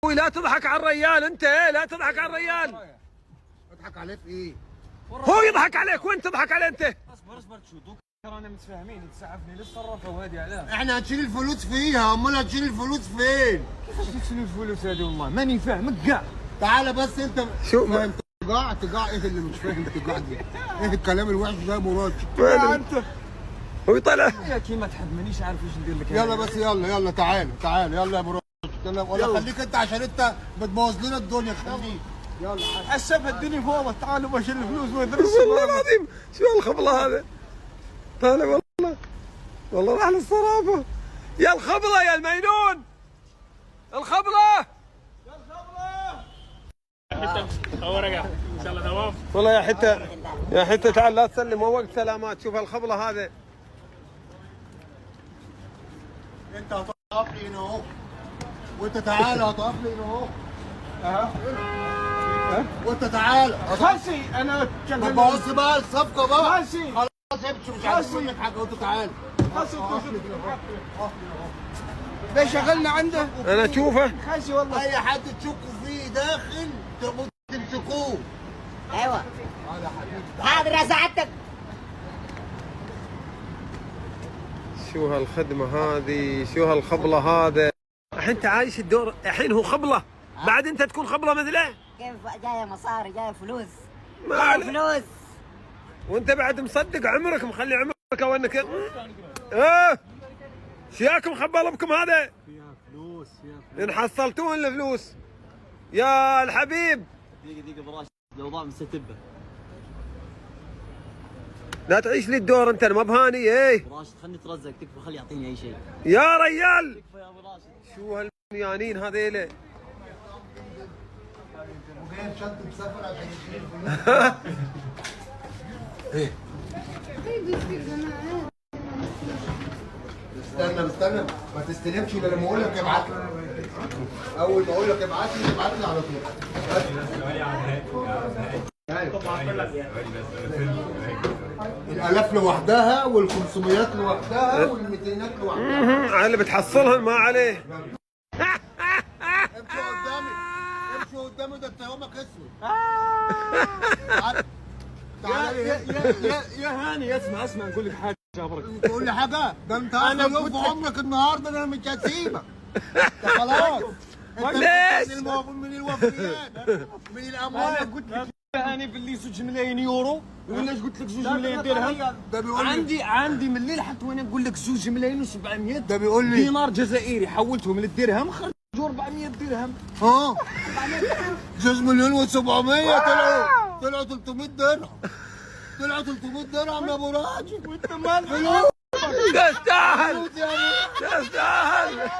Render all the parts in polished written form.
لا تضحك على الريال انت، لا تضحك على الريال. اضحك عليه في ايه؟ هو يضحك عليك وانت تضحك عليه انت. اصبر تشو دوك رانا متفاهمين، تسعفني للصرافه وهذه علاه. احنا هنشيل الفلوس فيها، امال هنشيل الفلوس فين؟ كيفاش تشيل الفلوس هذه والله ماني فاهمك كاع. تعالى بس انت شو فاهم تجاع ايه اللي مش فاهم تجاع دي؟ ايه الكلام الوحش ده يا ابو راشد؟ انت هو يطلع يا كي ما تحب مانيش عارف ايش ندير لك. يلا بس يلا تعالى يلا يا ابو راشد. ولا خليك انت عشان انت بتبوظ لنا الدنيا، خليك يلا. حسبها الدنيا فوضى، تعالوا باش الفلوس ويدرس. والله العظيم شو هالخبله هذا؟ طالع والله راح للصرافه. يا الخبله يا المينون، الخبله هو رجع ان شاء الله تمام. والله يا حته تعال لا تسلم، مو وقت سلامات. شوف الخبله هذا. انت هتقف لي هنا اهو، وانت تعالى هتقف لي هنا اهو. وانت تعالى خلصي انا ما تبوظش بقى الصفقه بقى. خلصي خلاص امشي، مش عايز منك حاجه، وانت تعالى. ده شغلنا عنده. انا اشوفه خلصي والله. اي حد تشكوا فيه داخل تمسكوه. ايوه حاضر يا سعادتك. شو هالخدمه هذه، شو هالخبله هذا. الحين انت عايش الدور، الحين هو خبله بعد انت تكون خبله مثله. كيف جايه مصاري، جايه فلوس، ما جايه عليك. فلوس. وانت بعد مصدق عمرك، مخلي عمرك او انك شياكم خبل بكم هذا. فيها فلوس ان حصلتون الفلوس يا الحبيب. دقيقة براشد، الأوضاع مستتبة. لا تعيش لي الدور انت، ما بهاني. ايه براشد خلني اترزق، تكفى خلي يعطيني أي شيء. يا ريال تكفى يا أبو راشد. شو هالبنيانين هذيله. وجاي مشد مسافر عشان يشيل الفلوس. ايه استنى ما تستلمش الا لما اقول لك ابعت لي. اول ما اقول لك ابعت لي على طول. الالاف لوحدها وال500 لوحدها وال200 لوحدها. على اللي بتحصلهم ما عليه. امشي قدامي، ده انت يومك اسود. يا هاني اسمع نقول لك حاجه جابرك. تقول لي حاجه؟ ده انت انا يوم في عمرك النهارده، انا مش هسيبك. انت خلاص. ليش؟ من الوفيات، من الاموال. انا قلت لك يا هاني باللي 2 ملايين يورو، ولا قلت لك 2 ملايين درهم. ده بيقول لي عندي من الليل حتى وانا نقول لك 2 ملايين و700 ده بيقول لي دينار جزائري، حولتهم للدرهم خرجوا 400 درهم. ها 2 مليون و700 طلعوا 300 درهم. طلعوا 300 درهم يا ابو راجل. وانت مال تستاهل تستاهل.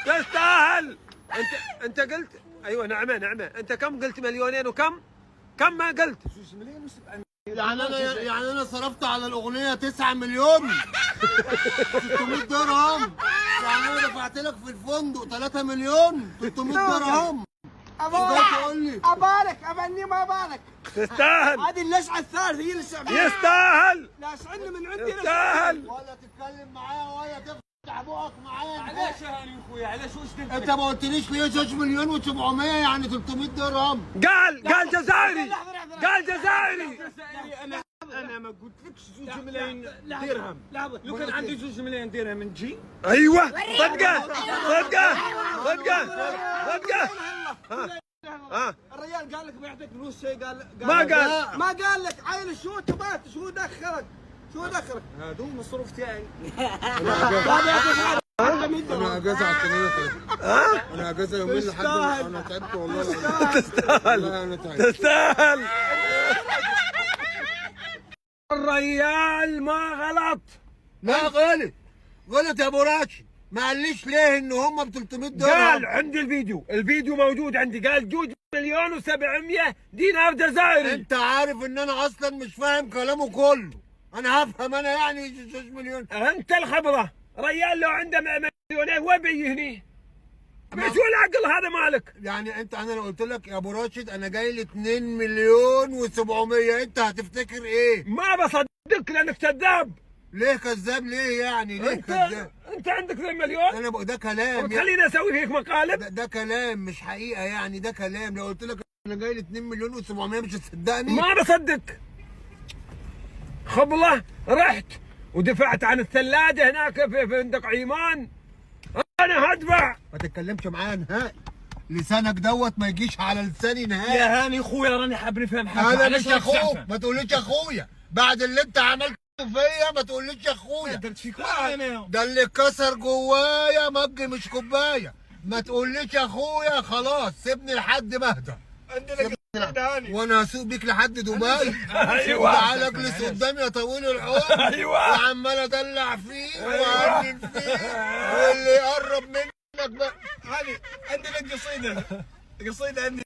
تستاهل. انت قلت ايوه نعمه. انت كم قلت؟ مليونين وكم ما قلت؟ 2 ملايين و700. يعني انا صرفت على الاغنيه 9 مليون 600 درهم. يعني انا دفعت لك في الفندق 3 مليون 300 درهم. تقول لي ابارك ابني ما ابارك. تستاهل. هذه اللسعه الثالثه هي الشعبيه. يستاهل لاسعني من عندي. يستاهل. ولا تتكلم معايا ولا تفتح بقك معايا. علاش يا هاني اخويا، علاش واش قلت؟ انت ما قلتليش ليه 2 مليون و700 يعني 300 درهم. قال جزائري. قال جزائري. انا ما قلتلكش 2 ملايين درهم. لو كان عندي 2 ملايين درهم نجي. ايوه صدقه. الرجال قال لك بيعطيك فلوس شيء قال ما قال لك عيل شو تبات شو دخلك هادو مصروف تاعي. انا اجازه على الثمانية. انا اجازه يومين لحد انا تعبت والله. تستاهل. انا تعبت. تستاهل. الريال ما غلط. لا غلط يا ابو راشد. ما قاليش ليه ان هم ب 300 درهم. قال عندي الفيديو موجود عندي. قال 2 مليون و700 دينار جزائري. انت عارف ان انا اصلا مش فاهم كلامه كله. انا هفهم انا يعني 2 مليون. انت الخبره. ريال لو عنده مليونين وبي هني. شو العقل هذا مالك؟ يعني انت انا لو قلت لك يا ابو راشد انا جاي لي 2 مليون و700 انت هتفتكر ايه؟ ما بصدقك لانك كذاب. ليه كذاب ليه يعني؟ ليه كذاب؟ انت عندك 2 مليون؟ انا ده كلام وتخليني اسوي فيك مقالب؟ ده كلام مش حقيقه يعني، ده كلام. لو قلت لك انا جاي لي 2 مليون و700 مش هتصدقني؟ ما بصدق. خبله رحت ودفعت عن الثلاجه هناك في فندق عيمان. انا هدفع. ما تتكلمش معايا نهائي، لسانك دوت ما يجيش على لساني نهائي. يا هاني اخويا راني حاب نفهم حاجه. انا علاش مش راك اخوك، زعفان؟ ما تقوليش اخويا بعد اللي انت عملته فيا، ما تقوليش اخويا. درت فيك انا. ده اللي اتكسر جوايا مج مش كوبايه. ما تقوليش اخويا، خلاص سيبني لحد ما اهدى. عندنا قصيده هاني. وانا هسوق بيك لحد دبي. ايوه وتعالى اجلس قدامي يا طويل العمر. ايوه وعمال ادلع فيك واهنن فيك، واللي يقرب منك بقى. هاني عندنا قصيده عندي.